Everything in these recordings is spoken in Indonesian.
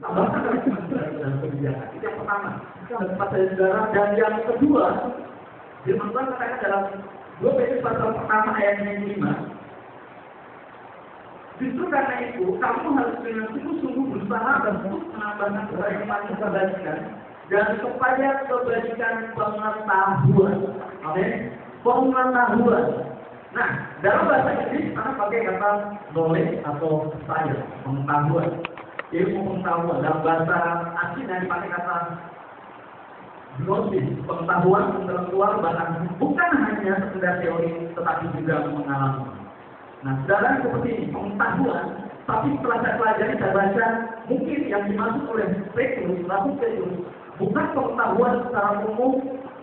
Tambahkan dari dalam kebijakan. Itu yang pertama. Tempat saudara. Dan yang kedua, firman Tuhan katakan dalam 2 Petrus pasal pertama ayat 5. Justru karena itu, kamu harus dengan sungguh-sungguh berusaha untuk menambahkan kebaikan dan supaya kebajikan pengetahuan. Amin. Pengetahuan. Nah, dalam bahasa Inggris karena pakai kata knowledge atau science, pengetahuan. Ilmu pengetahuan. Dalam bahasa asing yang dipakai kata gnosis, pengetahuan intelektual, bahkan bukan hanya sekedar teori, tetapi juga mengalami. Nah, saudara seperti ini, pengetahuan, tapi setelah saya pelajari, saya baca, mungkin yang dimaksud oleh Petrus, bukan pengetahuan secara umum,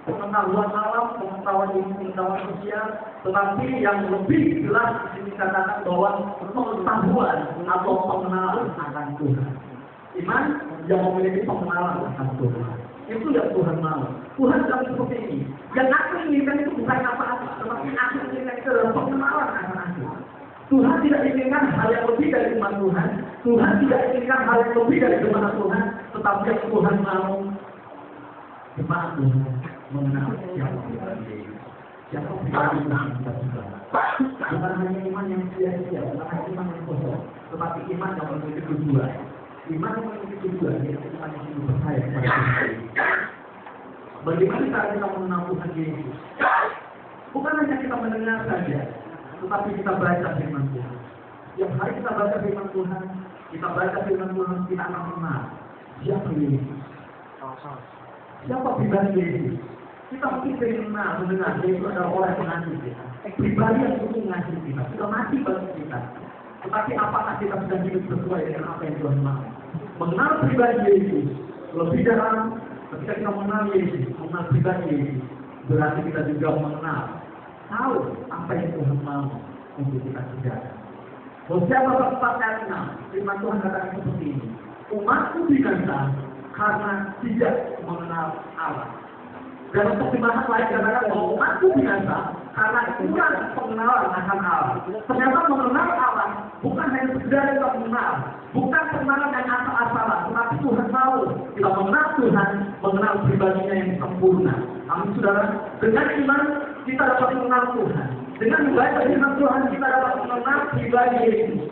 pengetahuan alam, pengetahuan ilmu, pengetahuan sosial, tetapi yang lebih jelas di sini dikatakan bahwa pengetahuan atau pengenalan akan Tuhan. Iman yang memiliki pengenalan akan Tuhan. Itu yang Tuhan mau. Tuhan tidak seperti ini. Yang aku inginkan itu bukan apa-apa, tetapi aku inginkan itu adalah pengenalan akan aku. Tuhan tidak inginkan hal yang lebih dari umat Tuhan. Tuhan tidak inginkan hal yang lebih dari jemaat Tuhan, tetapi yang Tuhan mau jemaat Tuhan mengenal siapa Tuhan. Siapa Tuhan kita juga. Bukan hanya iman yang sia-sia, bukan hanya iman yang kosong, tetapi iman yang memiliki tujuan. Iman yang memiliki tujuan, yaitu iman yang hidup percaya kepada Tuhan. Bagaimana cara kita mengenal Tuhan Yesus? Bukan hanya kita mendengar saja, tetapi kita baca firman Tuhan. Yang hari kita baca firman Tuhan, kita akan mengenal siapa Yesus. Siapa pribadi Yesus? Kita mungkin sering mendengar Yesus adalah orang yang mengasihi kita. Pribadi yang sungguh mengasihi kita, sudah mati bagi kita. Tetapi apakah kita sudah hidup sesuai dengan apa yang Tuhan mau? Mengenal pribadi Yesus lebih dalam. Ketika kita mengenal Yesus, mengenal pribadi Yesus, berarti kita juga mengenal, tahu apa yang Tuhan mau untuk kita kerjakan. Hosea pasal 4 ayat 6, firman Tuhan katakan seperti ini. Umatku binasa karena tidak mengenal Allah. Dalam terjemahan lain katakan bahwa umatku binasa karena kurang pengenalan akan Allah. Ternyata mengenal Allah bukan hanya sekedar kita mengenal, bukan pengenalan yang asal-asalan, tetapi Tuhan mau kita mengenal Tuhan, mengenal pribadinya yang sempurna. Amin, saudara. Dengan iman kita dapat mengenal Tuhan. Dengan membaca firman Tuhan kita dapat mengenal pribadi Yesus.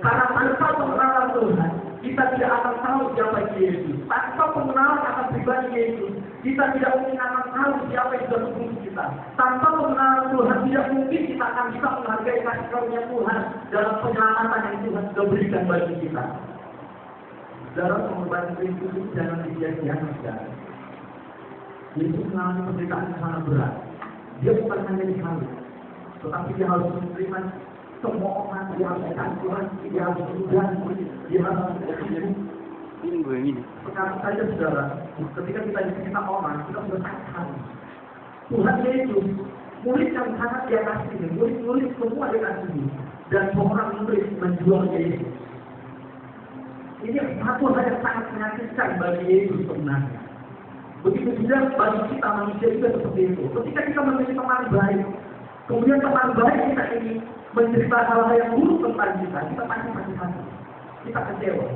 Karena tanpa pengenalan Tuhan kita tidak akan tahu siapa Yesus. Tanpa pengenalan akan pribadi Yesus kita tidak mungkin akan tahu siapa yang sudah menunggu kita. Tanpa pengenalan Tuhan tidak mungkin kita akan bisa menghargai kasih karunia Tuhan dalam penyelamatan yang Tuhan sudah berikan bagi kita. Dalam pengorbanan Kristus itu jangan disia-siakan, saudara. Yesus mengalami penderitaan yang sangat berat. Dia bukan hanya disalib, tetapi dia harus menerima semua orang, dia harus dihancuran, dia harus berubah, dia harus hidup. Sekarang saja, saudara, ketika kita dicerita orang, kita sudah sakit hati. Tuhan Yesus, murid yang sangat dia kasih, murid-murid semua dia kasih, dan seorang murid menjual Yesus. Ini satu hal yang sangat menyakitkan bagi Yesus sebenarnya. Begitu juga bagi kita manusia juga seperti itu. Ketika kita memiliki teman baik, kemudian teman baik kita ini mencerita hal-hal yang buruk tentang kita pasti sakit hati. Kita kecewa.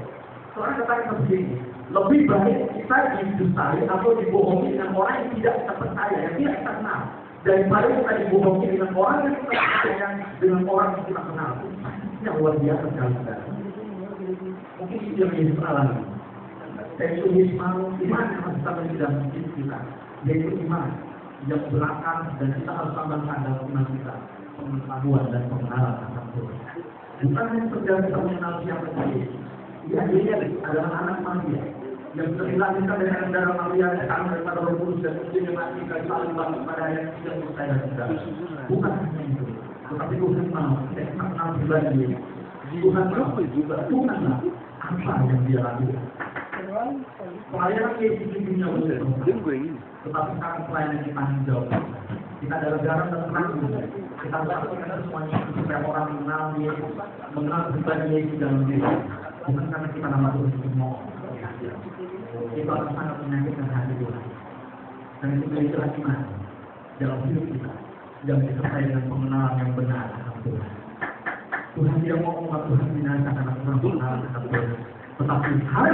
Soalnya katakan seperti ini, lebih baik kita didustai atau dibohongi dengan orang yang tidak kita percaya, yang tidak kita kenal, daripada kita dibohongi dengan orang yang kita percaya, dengan orang yang kita kenal. Yang luar biasa sekali, saudara. Mungkin itu yang menjadi peralatan. Yaitu iman yang harus kita beri dalam hidup kita. Yaitu iman yang belakang dan kita harus tambahkan dalam iman kita. Pengetahuan dan pengenalan akan Tuhan. Bukan hanya sekedar kita mengenal siapa Yesus. Dia adalah anak Maria yang sudah dilahirkan dari darah Maria yang sama daripada Roh Kudus dan kemudian mati dari salib pada yang tidak percaya kita. Bukan hanya itu, tetapi Tuhan mau kita mengenal pribadi. Tuhan mau juga Tuhanlah apa yang dia lakukan. Pelayanan Yesus di dunia betul, tetapi sekarang pelayanan kita tanggung jawab. Kita adalah garam dan terang. Kita lakukan semuanya supaya orang mengenal Yesus, mengenal pribadi Yesus dalam diri. Bukan karena kita nama Tuhan semua. Itu akan sangat menyakitkan hati Tuhan. Dan itu adalah iman dalam hidup kita yang disertai dengan pengenalan yang benar akan Tuhan. Tuhan tidak mau umat Tuhan binasa karena kurang pengenalan akan Tuhan. Tetapi hal